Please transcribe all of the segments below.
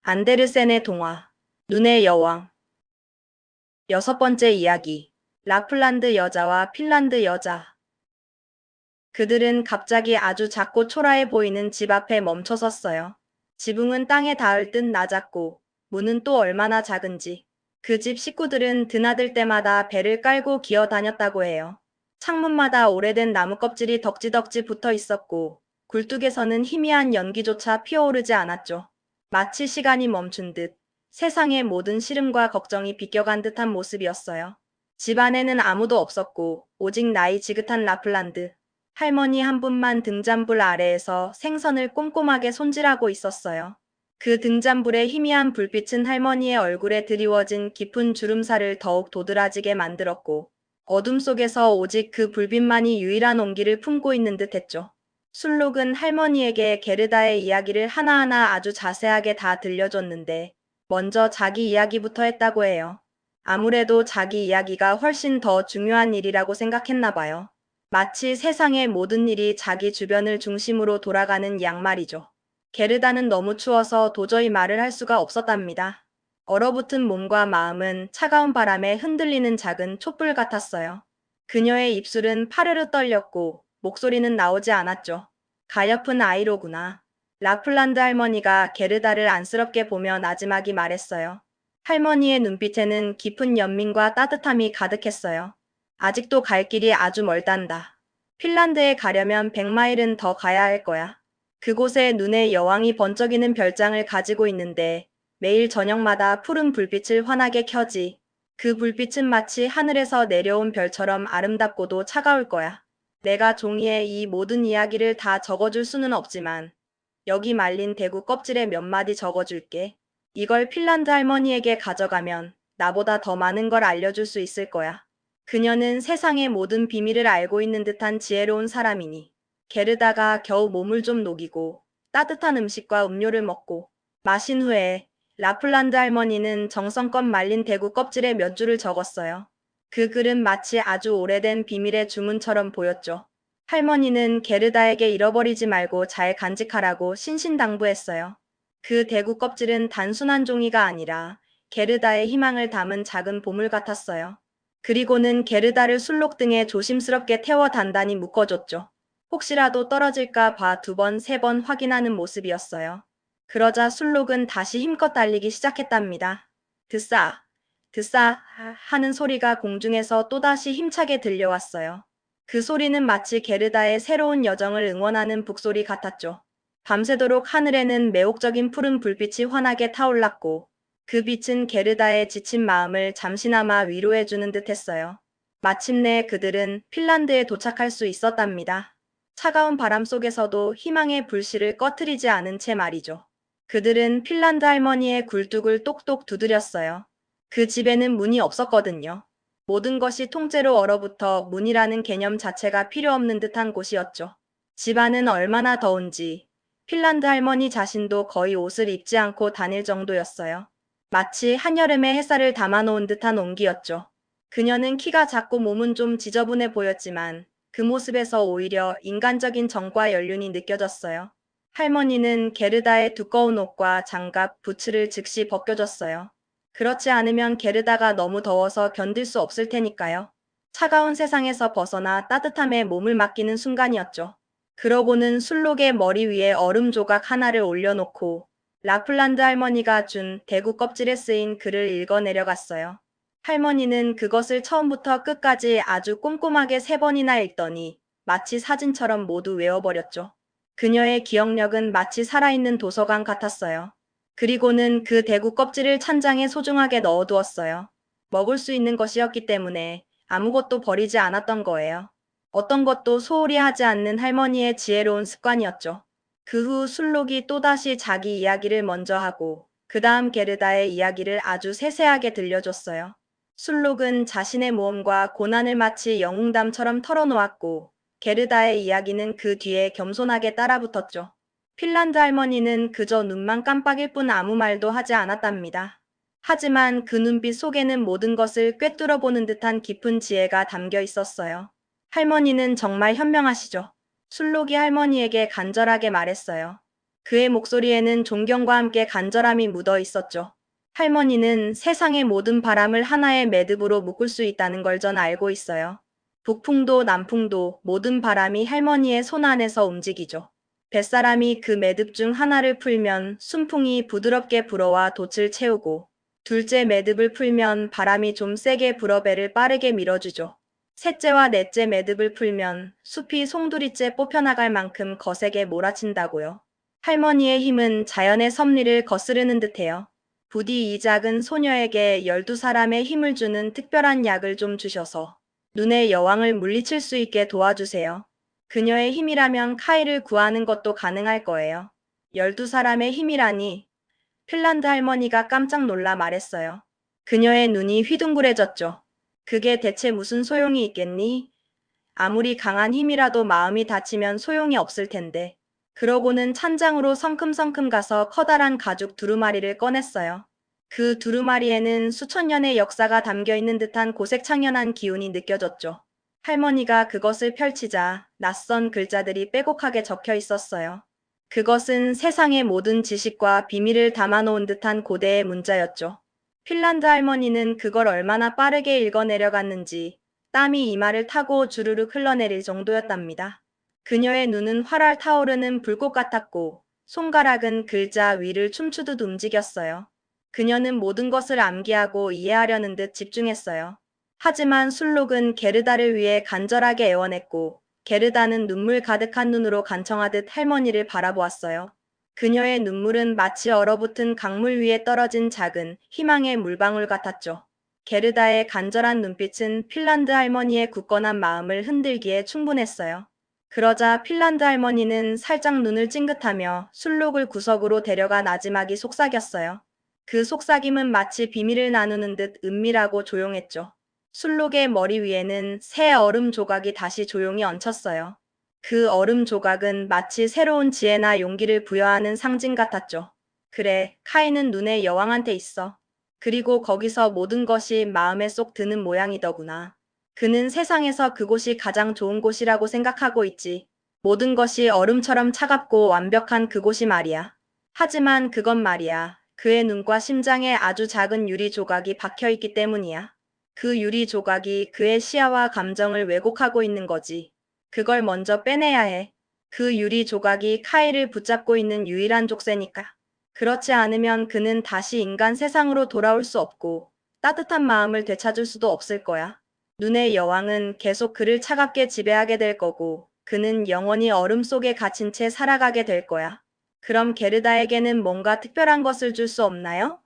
안데르센의 동화, 눈의 여왕. 여섯 번째 이야기, 라플란드 여자와 핀란드 여자. 그들은 갑자기 아주 작고 초라해 보이는 집 앞에 멈춰 섰어요. 지붕은 땅에 닿을 듯 낮았고, 문은 또 얼마나 작은지. 그 집 식구들은 드나들 때마다 배를 깔고 기어 다녔다고 해요. 창문마다 오래된 나무 껍질이 덕지덕지 붙어 있었고, 굴뚝에서는 희미한 연기조차 피어오르지 않았죠. 마치 시간이 멈춘 듯 세상의 모든 시름과 걱정이 비껴간 듯한 모습이었어요. 집 안에는 아무도 없었고 오직 나이 지긋한 라플란드 할머니 한 분만 등잔불 아래에서 생선을 꼼꼼하게 손질하고 있었어요. 그 등잔불의 희미한 불빛은 할머니의 얼굴에 드리워진 깊은 주름살을 더욱 도드라지게 만들었고 어둠 속에서 오직 그 불빛만이 유일한 온기를 품고 있는 듯 했죠. 술록은 할머니에게 게르다의 이야기를 하나하나 아주 자세하게 다 들려줬는데 먼저 자기 이야기부터 했다고 해요. 아무래도 자기 이야기가 훨씬 더 중요한 일이라고 생각했나 봐요. 마치 세상의 모든 일이 자기 주변을 중심으로 돌아가는 양말이죠. 게르다는 너무 추워서 도저히 말을 할 수가 없었답니다. 얼어붙은 몸과 마음은 차가운 바람에 흔들리는 작은 촛불 같았어요. 그녀의 입술은 파르르 떨렸고 목소리는 나오지 않았죠. 가엾은 아이로구나. 라플란드 할머니가 게르다를 안쓰럽게 보며 나지막이 말했어요. 할머니의 눈빛에는 깊은 연민과 따뜻함이 가득했어요. 아직도 갈 길이 아주 멀단다. 핀란드에 가려면 100마일은 더 가야 할 거야. 그곳에 눈의 여왕이 번쩍이는 별장을 가지고 있는데 매일 저녁마다 푸른 불빛을 환하게 켜지. 그 불빛은 마치 하늘에서 내려온 별처럼 아름답고도 차가울 거야. 내가 종이에 이 모든 이야기를 다 적어줄 수는 없지만 여기 말린 대구 껍질에 몇 마디 적어줄게. 이걸 핀란드 할머니에게 가져가면 나보다 더 많은 걸 알려줄 수 있을 거야. 그녀는 세상의 모든 비밀을 알고 있는 듯한 지혜로운 사람이니. 게르다가 겨우 몸을 좀 녹이고 따뜻한 음식과 음료를 먹고 마신 후에 라플란드 할머니는 정성껏 말린 대구 껍질에 몇 줄을 적었어요. 그 글은 마치 아주 오래된 비밀의 주문처럼 보였죠. 할머니는 게르다에게 잃어버리지 말고 잘 간직하라고 신신당부했어요. 그 대구 껍질은 단순한 종이가 아니라 게르다의 희망을 담은 작은 보물 같았어요. 그리고는 게르다를 술록 등에 조심스럽게 태워 단단히 묶어줬죠. 혹시라도 떨어질까 봐 두 번, 세 번 확인하는 모습이었어요. 그러자 술록은 다시 힘껏 달리기 시작했답니다. 드싸, 드싸 하는 소리가 공중에서 또다시 힘차게 들려왔어요. 그 소리는 마치 게르다의 새로운 여정을 응원하는 북소리 같았죠. 밤새도록 하늘에는 매혹적인 푸른 불빛이 환하게 타올랐고 그 빛은 게르다의 지친 마음을 잠시나마 위로해주는 듯 했어요. 마침내 그들은 핀란드에 도착할 수 있었답니다. 차가운 바람 속에서도 희망의 불씨를 꺼트리지 않은 채 말이죠. 그들은 핀란드 할머니의 굴뚝을 똑똑 두드렸어요. 그 집에는 문이 없었거든요. 모든 것이 통째로 얼어붙어 문이라는 개념 자체가 필요 없는 듯한 곳이었죠. 집안은 얼마나 더운지 핀란드 할머니 자신도 거의 옷을 입지 않고 다닐 정도였어요. 마치 한여름의 햇살을 담아놓은 듯한 온기였죠. 그녀는 키가 작고 몸은 좀 지저분해 보였지만 그 모습에서 오히려 인간적인 정과 연륜이 느껴졌어요. 할머니는 게르다의 두꺼운 옷과 장갑, 부츠를 즉시 벗겨줬어요. 그렇지 않으면 게르다가 너무 더워서 견딜 수 없을 테니까요. 차가운 세상에서 벗어나 따뜻함에 몸을 맡기는 순간이었죠. 그러고는 술록의 머리 위에 얼음 조각 하나를 올려놓고 라플란드 할머니가 준 대구 껍질에 쓰인 글을 읽어 내려갔어요. 할머니는 그것을 처음부터 끝까지 아주 꼼꼼하게 3번이나 읽더니 마치 사진처럼 모두 외워버렸죠. 그녀의 기억력은 마치 살아있는 도서관 같았어요. 그리고는 그 대구 껍질을 찬장에 소중하게 넣어두었어요. 먹을 수 있는 것이었기 때문에 아무것도 버리지 않았던 거예요. 어떤 것도 소홀히 하지 않는 할머니의 지혜로운 습관이었죠. 그 후 술록이 또다시 자기 이야기를 먼저 하고 그 다음 게르다의 이야기를 아주 세세하게 들려줬어요. 술록은 자신의 모험과 고난을 마치 영웅담처럼 털어놓았고 게르다의 이야기는 그 뒤에 겸손하게 따라붙었죠. 핀란드 할머니는 그저 눈만 깜빡일 뿐 아무 말도 하지 않았답니다. 하지만 그 눈빛 속에는 모든 것을 꿰뚫어보는 듯한 깊은 지혜가 담겨 있었어요. 할머니는 정말 현명하시죠. 술록이 할머니에게 간절하게 말했어요. 그의 목소리에는 존경과 함께 간절함이 묻어 있었죠. 할머니는 세상의 모든 바람을 하나의 매듭으로 묶을 수 있다는 걸 전 알고 있어요. 북풍도 남풍도 모든 바람이 할머니의 손 안에서 움직이죠. 뱃사람이 그 매듭 중 하나를 풀면 순풍이 부드럽게 불어와 돛을 채우고, 둘째 매듭을 풀면 바람이 좀 세게 불어 배를 빠르게 밀어주죠. 셋째와 넷째 매듭을 풀면 숲이 송두리째 뽑혀나갈 만큼 거세게 몰아친다고요. 할머니의 힘은 자연의 섭리를 거스르는 듯해요. 부디 이 작은 소녀에게 12사람의 힘을 주는 특별한 약을 좀 주셔서 눈의 여왕을 물리칠 수 있게 도와주세요. 그녀의 힘이라면 카이를 구하는 것도 가능할 거예요. 12사람의 힘이라니. 핀란드 할머니가 깜짝 놀라 말했어요. 그녀의 눈이 휘둥그레졌죠. 그게 대체 무슨 소용이 있겠니? 아무리 강한 힘이라도 마음이 다치면 소용이 없을 텐데. 그러고는 찬장으로 성큼성큼 가서 커다란 가죽 두루마리를 꺼냈어요. 그 두루마리에는 수천 년의 역사가 담겨 있는 듯한 고색창연한 기운이 느껴졌죠. 할머니가 그것을 펼치자 낯선 글자들이 빼곡하게 적혀 있었어요. 그것은 세상의 모든 지식과 비밀을 담아놓은 듯한 고대의 문자였죠. 핀란드 할머니는 그걸 얼마나 빠르게 읽어내려갔는지 땀이 이마를 타고 주르륵 흘러내릴 정도였답니다. 그녀의 눈은 활활 타오르는 불꽃 같았고 손가락은 글자 위를 춤추듯 움직였어요. 그녀는 모든 것을 암기하고 이해하려는 듯 집중했어요. 하지만 술록은 게르다를 위해 간절하게 애원했고 게르다는 눈물 가득한 눈으로 간청하듯 할머니를 바라보았어요. 그녀의 눈물은 마치 얼어붙은 강물 위에 떨어진 작은 희망의 물방울 같았죠. 게르다의 간절한 눈빛은 핀란드 할머니의 굳건한 마음을 흔들기에 충분했어요. 그러자 핀란드 할머니는 살짝 눈을 찡긋하며 술록을 구석으로 데려가 나지막이 속삭였어요. 그 속삭임은 마치 비밀을 나누는 듯 은밀하고 조용했죠. 술록의 머리 위에는 새 얼음 조각이 다시 조용히 얹혔어요. 그 얼음 조각은 마치 새로운 지혜나 용기를 부여하는 상징 같았죠. 그래, 카이는 눈의 여왕한테 있어. 그리고 거기서 모든 것이 마음에 쏙 드는 모양이더구나. 그는 세상에서 그곳이 가장 좋은 곳이라고 생각하고 있지. 모든 것이 얼음처럼 차갑고 완벽한 그곳이 말이야. 하지만 그건 말이야. 그의 눈과 심장에 아주 작은 유리 조각이 박혀 있기 때문이야. 그 유리 조각이 그의 시야와 감정을 왜곡하고 있는 거지. 그걸 먼저 빼내야 해. 그 유리 조각이 카이를 붙잡고 있는 유일한 족쇄니까. 그렇지 않으면 그는 다시 인간 세상으로 돌아올 수 없고 따뜻한 마음을 되찾을 수도 없을 거야. 눈의 여왕은 계속 그를 차갑게 지배하게 될 거고 그는 영원히 얼음 속에 갇힌 채 살아가게 될 거야. 그럼 게르다에게는 뭔가 특별한 것을 줄 수 없나요?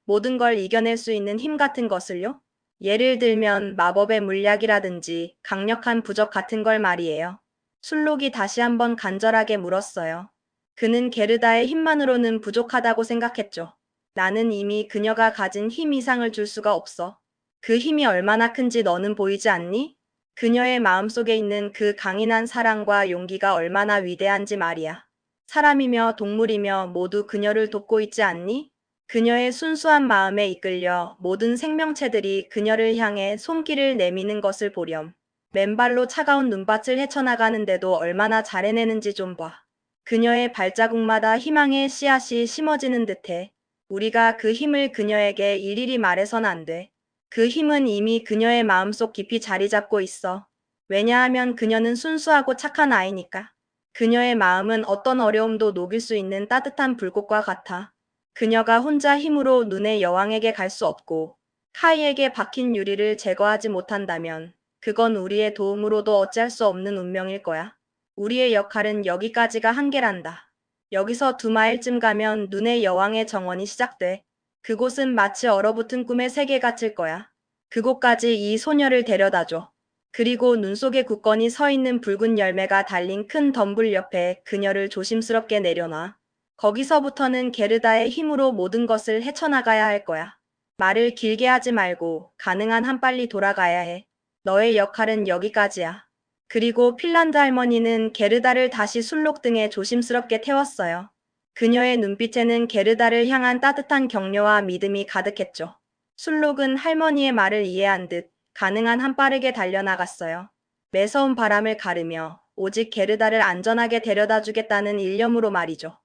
모든 걸 이겨낼 수 있는 힘 같은 것을요? 예를 들면 마법의 물약이라든지 강력한 부적 같은 걸 말이에요. 술록이 다시 한번 간절하게 물었어요. 그는 게르다의 힘만으로는 부족하다고 생각했죠. 나는 이미 그녀가 가진 힘 이상을 줄 수가 없어. 그 힘이 얼마나 큰지 너는 보이지 않니? 그녀의 마음속에 있는 그 강인한 사랑과 용기가 얼마나 위대한지 말이야. 사람이며 동물이며 모두 그녀를 돕고 있지 않니? 그녀의 순수한 마음에 이끌려 모든 생명체들이 그녀를 향해 손길을 내미는 것을 보렴. 맨발로 차가운 눈밭을 헤쳐나가는데도 얼마나 잘 해내는지 좀 봐. 그녀의 발자국마다 희망의 씨앗이 심어지는 듯해. 우리가 그 힘을 그녀에게 일일이 말해선 안 돼. 그 힘은 이미 그녀의 마음속 깊이 자리 잡고 있어. 왜냐하면 그녀는 순수하고 착한 아이니까. 그녀의 마음은 어떤 어려움도 녹일 수 있는 따뜻한 불꽃과 같아. 그녀가 혼자 힘으로 눈의 여왕에게 갈 수 없고 카이에게 박힌 유리를 제거하지 못한다면 그건 우리의 도움으로도 어찌할 수 없는 운명일 거야. 우리의 역할은 여기까지가 한계란다. 여기서 2마일쯤 가면 눈의 여왕의 정원이 시작돼. 그곳은 마치 얼어붙은 꿈의 세계 같을 거야. 그곳까지 이 소녀를 데려다줘. 그리고 눈 속에 굳건히 서 있는 붉은 열매가 달린 큰 덤불 옆에 그녀를 조심스럽게 내려놔. 거기서부터는 게르다의 힘으로 모든 것을 헤쳐나가야 할 거야. 말을 길게 하지 말고 가능한 한 빨리 돌아가야 해. 너의 역할은 여기까지야. 그리고 핀란드 할머니는 게르다를 다시 술록 등에 조심스럽게 태웠어요. 그녀의 눈빛에는 게르다를 향한 따뜻한 격려와 믿음이 가득했죠. 술록은 할머니의 말을 이해한 듯 가능한 한 빠르게 달려나갔어요. 매서운 바람을 가르며 오직 게르다를 안전하게 데려다 주겠다는 일념으로 말이죠.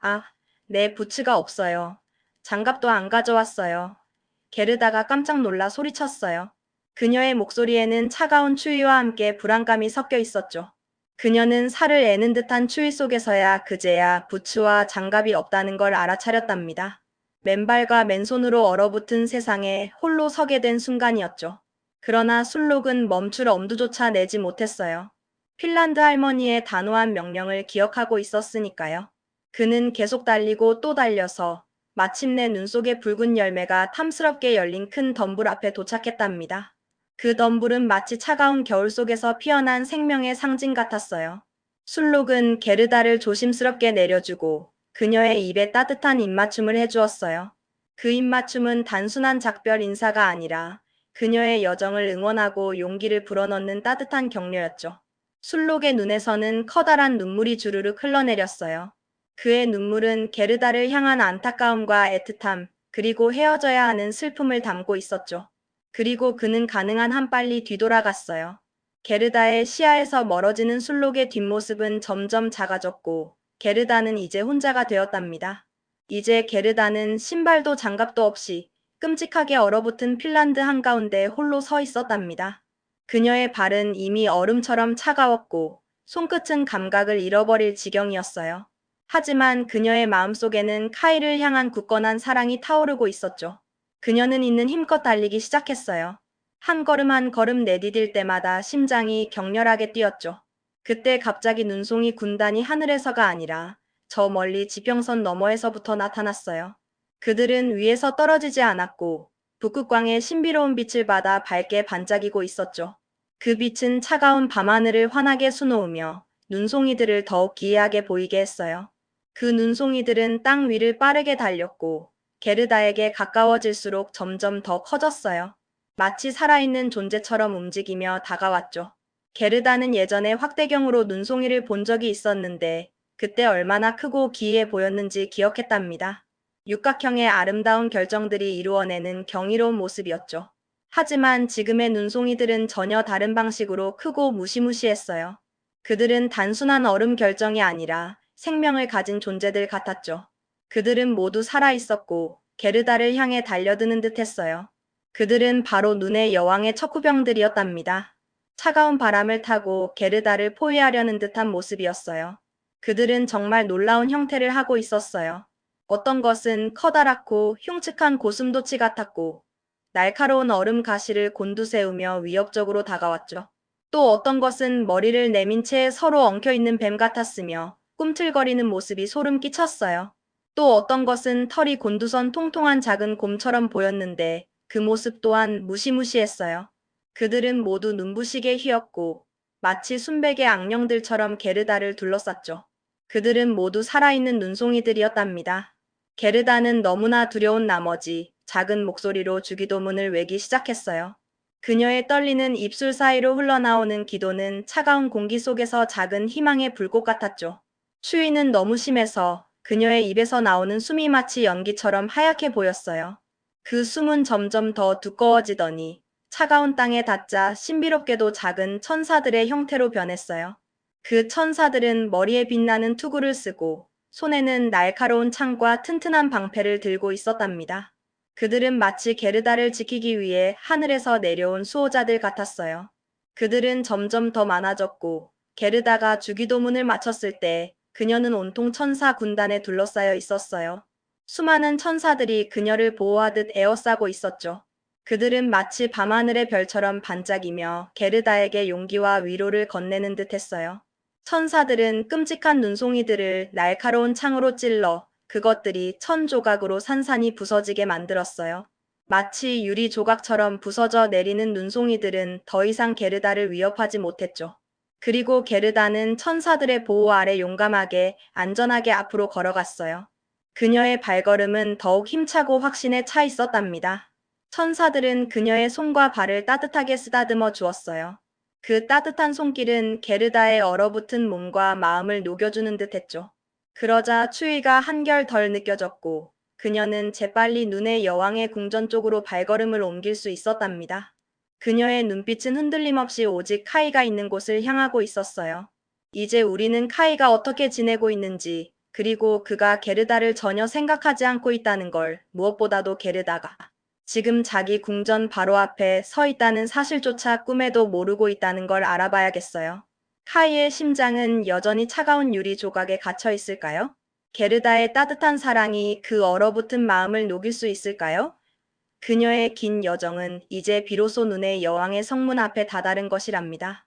아, 내 부츠가 없어요. 장갑도 안 가져왔어요. 게르다가 깜짝 놀라 소리쳤어요. 그녀의 목소리에는 차가운 추위와 함께 불안감이 섞여 있었죠. 그녀는 살을 애는 듯한 추위 속에서야 그제야 부츠와 장갑이 없다는 걸 알아차렸답니다. 맨발과 맨손으로 얼어붙은 세상에 홀로 서게 된 순간이었죠. 그러나 술록은 멈출 엄두조차 내지 못했어요. 핀란드 할머니의 단호한 명령을 기억하고 있었으니까요. 그는 계속 달리고 또 달려서 마침내 눈 속의 붉은 열매가 탐스럽게 열린 큰 덤불 앞에 도착했답니다. 그 덤불은 마치 차가운 겨울 속에서 피어난 생명의 상징 같았어요. 술록은 게르다를 조심스럽게 내려주고 그녀의 입에 따뜻한 입맞춤을 해주었어요. 그 입맞춤은 단순한 작별 인사가 아니라 그녀의 여정을 응원하고 용기를 불어넣는 따뜻한 격려였죠. 술록의 눈에서는 커다란 눈물이 주르륵 흘러내렸어요. 그의 눈물은 게르다를 향한 안타까움과 애틋함, 그리고 헤어져야 하는 슬픔을 담고 있었죠. 그리고 그는 가능한 한 빨리 뒤돌아갔어요. 게르다의 시야에서 멀어지는 술록의 뒷모습은 점점 작아졌고, 게르다는 이제 혼자가 되었답니다. 이제 게르다는 신발도 장갑도 없이 끔찍하게 얼어붙은 핀란드 한가운데 홀로 서 있었답니다. 그녀의 발은 이미 얼음처럼 차가웠고, 손끝은 감각을 잃어버릴 지경이었어요. 하지만 그녀의 마음속에는 카이를 향한 굳건한 사랑이 타오르고 있었죠. 그녀는 있는 힘껏 달리기 시작했어요. 한 걸음 한 걸음 내디딜 때마다 심장이 격렬하게 뛰었죠. 그때 갑자기 눈송이 군단이 하늘에서가 아니라 저 멀리 지평선 너머에서부터 나타났어요. 그들은 위에서 떨어지지 않았고 북극광의 신비로운 빛을 받아 밝게 반짝이고 있었죠. 그 빛은 차가운 밤하늘을 환하게 수놓으며 눈송이들을 더욱 기이하게 보이게 했어요. 그 눈송이들은 땅 위를 빠르게 달렸고 게르다에게 가까워질수록 점점 더 커졌어요. 마치 살아있는 존재처럼 움직이며 다가왔죠. 게르다는 예전에 확대경으로 눈송이를 본 적이 있었는데 그때 얼마나 크고 기이해 보였는지 기억했답니다. 육각형의 아름다운 결정들이 이루어내는 경이로운 모습이었죠. 하지만 지금의 눈송이들은 전혀 다른 방식으로 크고 무시무시했어요. 그들은 단순한 얼음 결정이 아니라 생명을 가진 존재들 같았죠. 그들은 모두 살아있었고 게르다를 향해 달려드는 듯했어요. 그들은 바로 눈의 여왕의 척후병들이었답니다. 차가운 바람을 타고 게르다를 포위하려는 듯한 모습이었어요. 그들은 정말 놀라운 형태를 하고 있었어요. 어떤 것은 커다랗고 흉측한 고슴도치 같았고 날카로운 얼음 가시를 곤두세우며 위협적으로 다가왔죠. 또 어떤 것은 머리를 내민 채 서로 엉켜있는 뱀 같았으며 꿈틀거리는 모습이 소름 끼쳤어요. 또 어떤 것은 털이 곤두선 통통한 작은 곰처럼 보였는데 그 모습 또한 무시무시했어요. 그들은 모두 눈부시게 휘었고 마치 순백의 악령들처럼 게르다를 둘러쌌죠. 그들은 모두 살아있는 눈송이들이었답니다. 게르다는 너무나 두려운 나머지 작은 목소리로 주기도문을 외기 시작했어요. 그녀의 떨리는 입술 사이로 흘러나오는 기도는 차가운 공기 속에서 작은 희망의 불꽃 같았죠. 추위는 너무 심해서 그녀의 입에서 나오는 숨이 마치 연기처럼 하얗게 보였어요. 그 숨은 점점 더 두꺼워지더니 차가운 땅에 닿자 신비롭게도 작은 천사들의 형태로 변했어요. 그 천사들은 머리에 빛나는 투구를 쓰고 손에는 날카로운 창과 튼튼한 방패를 들고 있었답니다. 그들은 마치 게르다를 지키기 위해 하늘에서 내려온 수호자들 같았어요. 그들은 점점 더 많아졌고 게르다가 주기도문을 마쳤을 때 그녀는 온통 천사 군단에 둘러싸여 있었어요. 수많은 천사들이 그녀를 보호하듯 에워싸고 있었죠. 그들은 마치 밤하늘의 별처럼 반짝이며 게르다에게 용기와 위로를 건네는 듯 했어요. 천사들은 끔찍한 눈송이들을 날카로운 창으로 찔러 그것들이 천 조각으로 산산이 부서지게 만들었어요. 마치 유리 조각처럼 부서져 내리는 눈송이들은 더 이상 게르다를 위협하지 못했죠. 그리고 게르다는 천사들의 보호 아래 용감하게 안전하게 앞으로 걸어갔어요. 그녀의 발걸음은 더욱 힘차고 확신에 차 있었답니다. 천사들은 그녀의 손과 발을 따뜻하게 쓰다듬어 주었어요. 그 따뜻한 손길은 게르다의 얼어붙은 몸과 마음을 녹여주는 듯 했죠. 그러자 추위가 한결 덜 느껴졌고 그녀는 재빨리 눈의 여왕의 궁전 쪽으로 발걸음을 옮길 수 있었답니다. 그녀의 눈빛은 흔들림 없이 오직 카이가 있는 곳을 향하고 있었어요. 이제 우리는 카이가 어떻게 지내고 있는지 그리고 그가 게르다를 전혀 생각하지 않고 있다는 걸, 무엇보다도 게르다가 지금 자기 궁전 바로 앞에 서 있다는 사실조차 꿈에도 모르고 있다는 걸 알아봐야겠어요. 카이의 심장은 여전히 차가운 유리 조각에 갇혀 있을까요? 게르다의 따뜻한 사랑이 그 얼어붙은 마음을 녹일 수 있을까요? 그녀의 긴 여정은 이제 비로소 눈의 여왕의 성문 앞에 다다른 것이랍니다.